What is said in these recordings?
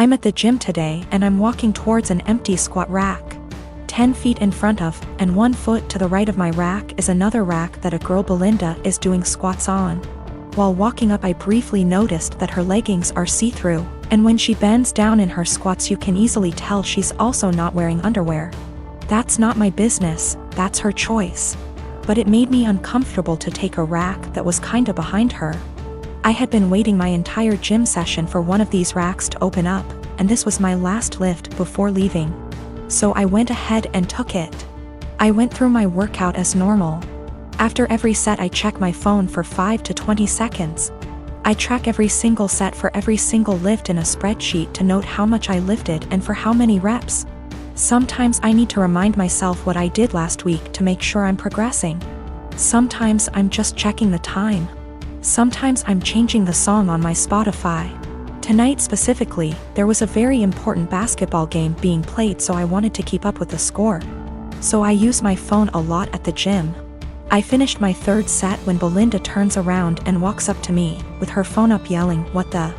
I'm at the gym today and I'm walking towards an empty squat rack. 10 feet in front of, and 1 foot to the right of my rack is another rack that a girl Belinda is doing squats on. While walking up I briefly noticed that her leggings are see-through, and when she bends down in her squats you can easily tell she's also not wearing underwear. That's not my business, that's her choice. But it made me uncomfortable to take a rack that was kinda behind her. I had been waiting my entire gym session for one of these racks to open up, and this was my last lift before leaving. So I went ahead and took it. I went through my workout as normal. After every set I check my phone for 5 to 20 seconds. I track every single set for every single lift in a spreadsheet to note how much I lifted and for how many reps. Sometimes I need to remind myself what I did last week to make sure I'm progressing. Sometimes I'm just checking the time. Sometimes I'm changing the song on my Spotify. Tonight specifically, there was a very important basketball game being played, so I wanted to keep up with the score. So I use my phone a lot at the gym. I finished my 3rd set when Belinda turns around and walks up to me, with her phone up yelling, "What the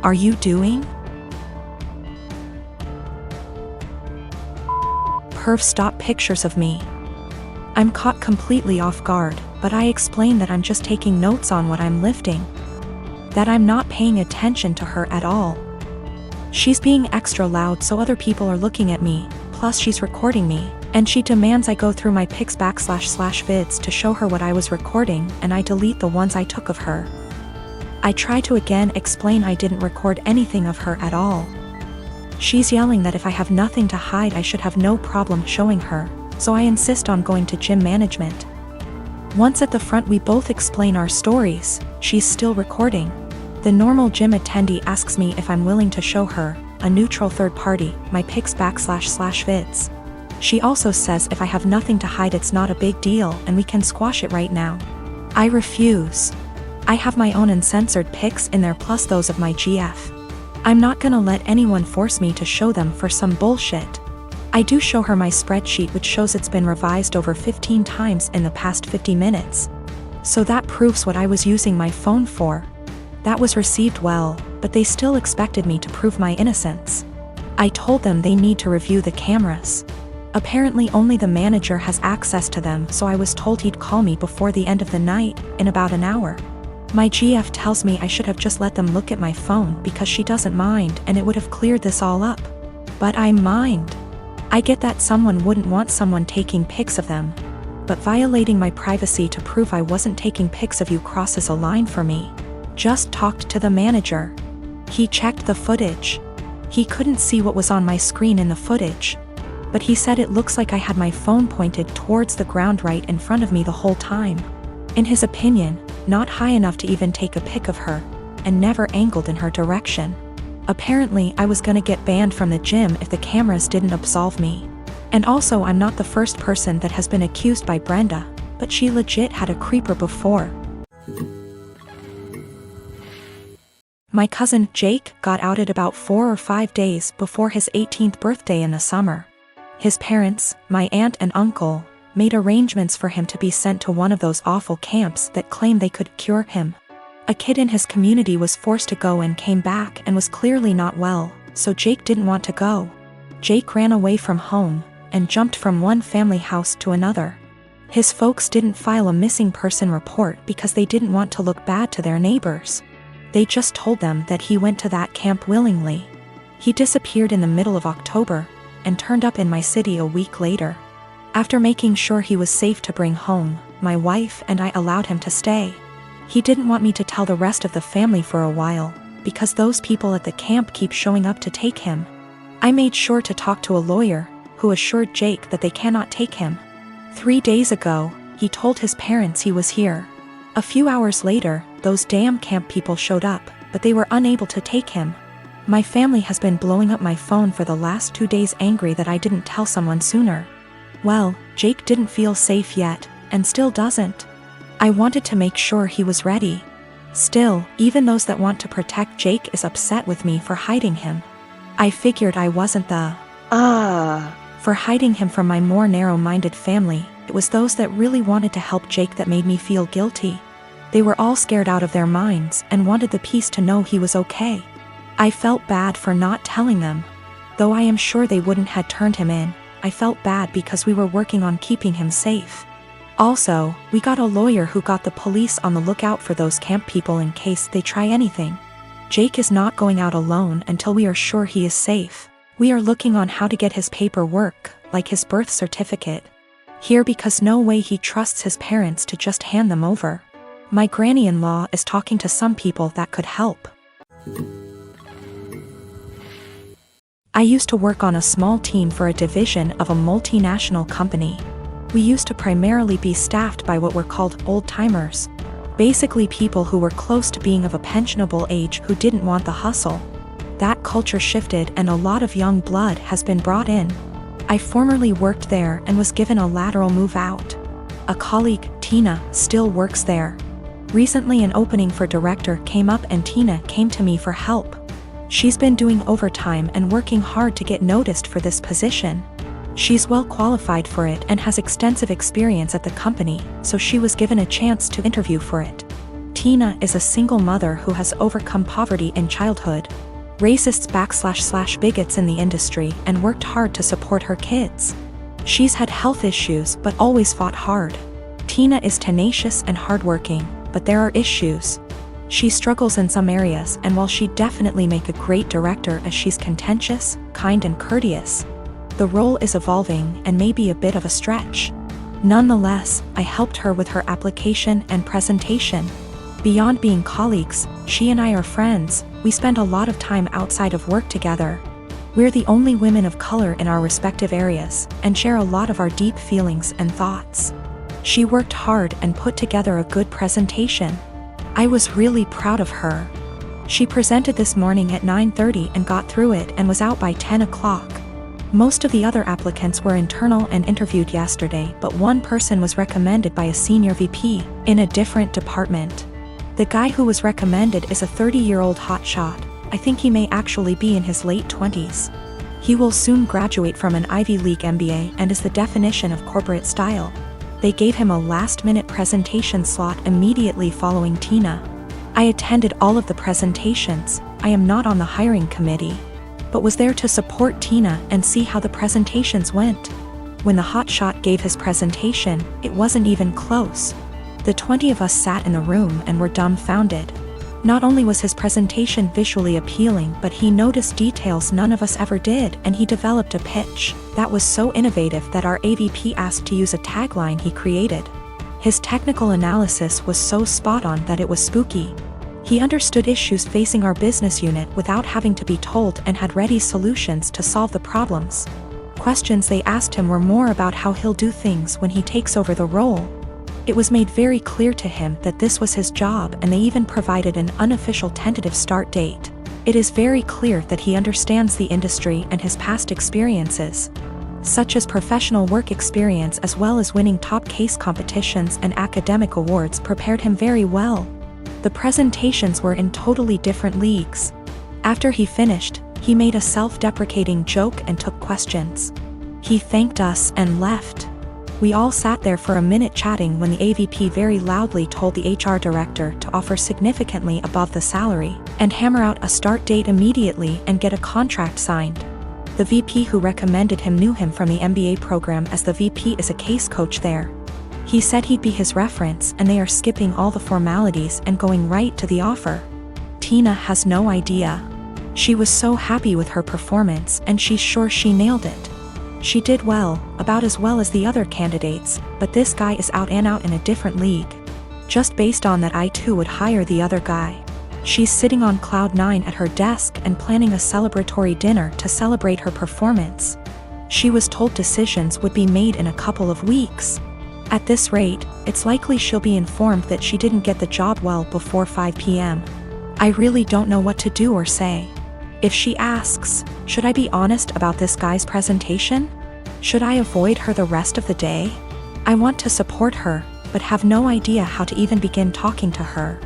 are you doing?" Perv stop pictures of me. I'm caught completely off guard, but I explain that I'm just taking notes on what I'm lifting. That I'm not paying attention to her at all. She's being extra loud so other people are looking at me, plus she's recording me, and she demands I go through my pics / vids to show her what I was recording, and I delete the ones I took of her. I try to again explain I didn't record anything of her at all. She's yelling that if I have nothing to hide I should have no problem showing her, so I insist on going to gym management. Once at the front we both explain our stories. She's still recording. The normal gym attendee asks me if I'm willing to show her, a neutral third party, my pics / vids. She also says if I have nothing to hide it's not a big deal and we can squash it right now. I refuse. I have my own uncensored pics in there plus those of my GF. I'm not gonna let anyone force me to show them for some bullshit. I do show her my spreadsheet which shows it's been revised over 15 times in the past 50 minutes. So that proves what I was using my phone for. That was received well, but they still expected me to prove my innocence. I told them they need to review the cameras. Apparently only the manager has access to them, so I was told he'd call me before the end of the night, in about an hour. My GF tells me I should have just let them look at my phone because she doesn't mind and it would have cleared this all up. But I mind. I get that someone wouldn't want someone taking pics of them. But violating my privacy to prove I wasn't taking pics of you crosses a line for me. Just talked to the manager. He checked the footage. He couldn't see what was on my screen in the footage. But he said it looks like I had my phone pointed towards the ground right in front of me the whole time. In his opinion, not high enough to even take a pic of her, and never angled in her direction. Apparently I was gonna get banned from the gym if the cameras didn't absolve me. And also I'm not the first person that has been accused by Brenda, but she legit had a creeper before. My cousin Jake got outed about 4 or 5 days before his 18th birthday in the summer. His parents, my aunt and uncle, made arrangements for him to be sent to one of those awful camps that claim they could cure him. A kid in his community was forced to go and came back and was clearly not well, so Jake didn't want to go. Jake ran away from home and jumped from one family house to another. His folks didn't file a missing person report because they didn't want to look bad to their neighbors. They just told them that he went to that camp willingly. He disappeared in the middle of October and turned up in my city a week later. After making sure he was safe to bring home, my wife and I allowed him to stay. He didn't want me to tell the rest of the family for a while, because those people at the camp keep showing up to take him. I made sure to talk to a lawyer, who assured Jake that they cannot take him. 3 days ago, he told his parents he was here. A few hours later, those damn camp people showed up, but they were unable to take him. My family has been blowing up my phone for the last 2 days, angry that I didn't tell someone sooner. Well, Jake didn't feel safe yet, and still doesn't. I wanted to make sure he was ready. Still, even those that want to protect Jake is upset with me for hiding him. I figured I wasn't the for hiding him from my more narrow-minded family. It was those that really wanted to help Jake that made me feel guilty. They were all scared out of their minds and wanted the piece to know he was okay. I felt bad for not telling them. Though I am sure they wouldn't had turned him in, I felt bad because we were working on keeping him safe. Also, we got a lawyer who got the police on the lookout for those camp people in case they try anything. Jake is not going out alone until we are sure he is safe. We are looking on how to get his paperwork, like his birth certificate, here because no way he trusts his parents to just hand them over. My granny-in-law is talking to some people that could help. I used to work on a small team for a division of a multinational company. We used to primarily be staffed by what were called old-timers. Basically people who were close to being of a pensionable age who didn't want the hustle. That culture shifted and a lot of young blood has been brought in. I formerly worked there and was given a lateral move out. A colleague, Tina, still works there. Recently an opening for director came up and Tina came to me for help. She's been doing overtime and working hard to get noticed for this position. She's well qualified for it and has extensive experience at the company, so she was given a chance to interview for it. Tina is a single mother who has overcome poverty in childhood, racists / bigots in the industry, and worked hard to support her kids. She's had health issues but always fought hard. Tina is tenacious and hardworking, but there are issues. She struggles in some areas, and while she'd definitely make a great director as she's contentious, kind and courteous, the role is evolving and may be a bit of a stretch. Nonetheless, I helped her with her application and presentation. Beyond being colleagues, she and I are friends. We spend a lot of time outside of work together. We're the only women of color in our respective areas, and share a lot of our deep feelings and thoughts. She worked hard and put together a good presentation. I was really proud of her. She presented this morning at 9:30 and got through it and was out by 10 o'clock. Most of the other applicants were internal and interviewed yesterday, but one person was recommended by a senior VP in a different department. The guy who was recommended is a 30-year-old hotshot. I think he may actually be in his late 20s. He will soon graduate from an Ivy League MBA and is the definition of corporate style. They gave him a last-minute presentation slot immediately following Tina. I attended all of the presentations. I am not on the hiring committee, but was there to support Tina and see how the presentations went. When the hotshot gave his presentation, it wasn't even close. The 20 of us sat in the room and were dumbfounded. Not only was his presentation visually appealing, but he noticed details none of us ever did, and he developed a pitch that was so innovative that our AVP asked to use a tagline he created. His technical analysis was so spot on that it was spooky. He understood issues facing our business unit without having to be told and had ready solutions to solve the problems. Questions they asked him were more about how he'll do things when he takes over the role. It was made very clear to him that this was his job, and they even provided an unofficial tentative start date. It is very clear that he understands the industry and his past experiences, such as professional work experience as well as winning top case competitions and academic awards, prepared him very well. The presentations were in totally different leagues. After he finished, he made a self-deprecating joke and took questions. He thanked us and left. We all sat there for a minute chatting when the AVP very loudly told the HR director to offer significantly above the salary and hammer out a start date immediately and get a contract signed. The VP who recommended him knew him from the MBA program, as the VP is a case coach there. He said he'd be his reference, and they are skipping all the formalities and going right to the offer. Tina has no idea. She was so happy with her performance, and she's sure she nailed it. She did well, about as well as the other candidates, but this guy is out and out in a different league. Just based on that, I too would hire the other guy. She's sitting on cloud 9 at her desk and planning a celebratory dinner to celebrate her performance. She was told decisions would be made in a couple of weeks. At this rate, it's likely she'll be informed that she didn't get the job well before 5 p.m. I really don't know what to do or say. If she asks, should I be honest about this guy's presentation? Should I avoid her the rest of the day? I want to support her, but have no idea how to even begin talking to her.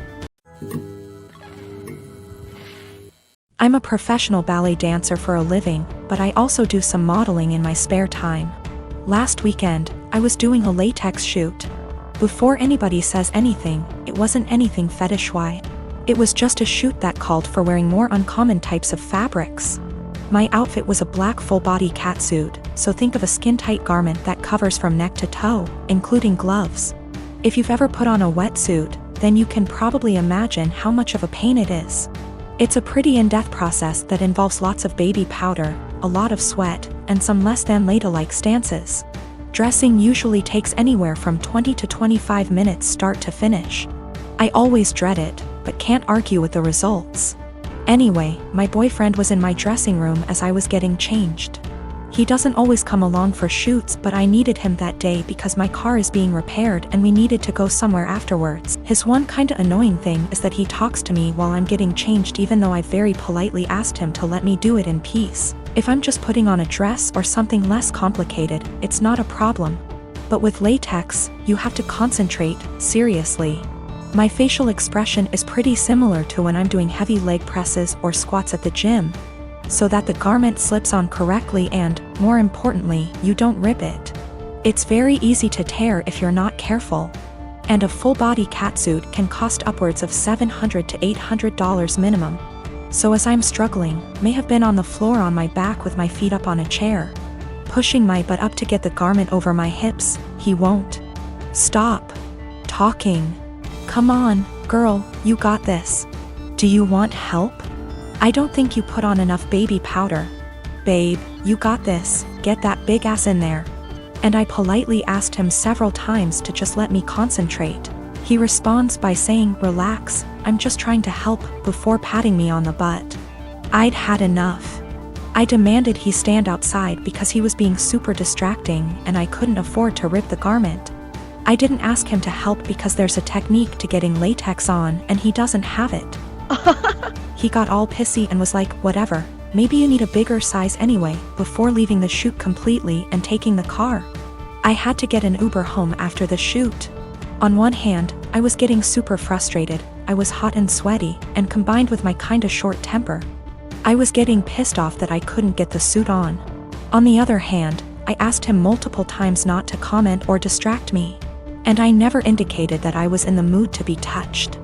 I'm a professional ballet dancer for a living, but I also do some modeling in my spare time. Last weekend, I was doing a latex shoot. Before anybody says anything, it wasn't anything fetish-wise. It was just a shoot that called for wearing more uncommon types of fabrics. My outfit was a black full-body catsuit, so think of a skin-tight garment that covers from neck to toe, including gloves. If you've ever put on a wetsuit, then you can probably imagine how much of a pain it is. It's a pretty in-depth process that involves lots of baby powder, a lot of sweat, and some less than ladylike stances. Dressing usually takes anywhere from 20 to 25 minutes start to finish. I always dread it, but can't argue with the results. Anyway, my boyfriend was in my dressing room as I was getting changed. He doesn't always come along for shoots, but I needed him that day because my car is being repaired and we needed to go somewhere afterwards. His one kinda annoying thing is that he talks to me while I'm getting changed even though I very politely asked him to let me do it in peace. If I'm just putting on a dress or something less complicated, it's not a problem. But with latex, you have to concentrate, seriously. My facial expression is pretty similar to when I'm doing heavy leg presses or squats at the gym, so that the garment slips on correctly and, more importantly, you don't rip it. It's very easy to tear if you're not careful. And a full-body catsuit can cost upwards of $700 to $800 minimum. So as I'm struggling, may have been on the floor on my back with my feet up on a chair, pushing my butt up to get the garment over my hips, he won't stop talking. Come on, girl, you got this. Do you want help? I don't think you put on enough baby powder. Babe, you got this, get that big ass in there. And I politely asked him several times to just let me concentrate. He responds by saying, relax, I'm just trying to help, before patting me on the butt. I'd had enough. I demanded he stand outside because he was being super distracting and I couldn't afford to rip the garment. I didn't ask him to help because there's a technique to getting latex on and he doesn't have it. He got all pissy and was like, whatever, maybe you need a bigger size anyway, before leaving the shoot completely and taking the car. I had to get an Uber home after the shoot. On one hand, I was getting super frustrated, I was hot and sweaty, and combined with my kinda short temper, I was getting pissed off that I couldn't get the suit on. On the other hand, I asked him multiple times not to comment or distract me. And I never indicated that I was in the mood to be touched.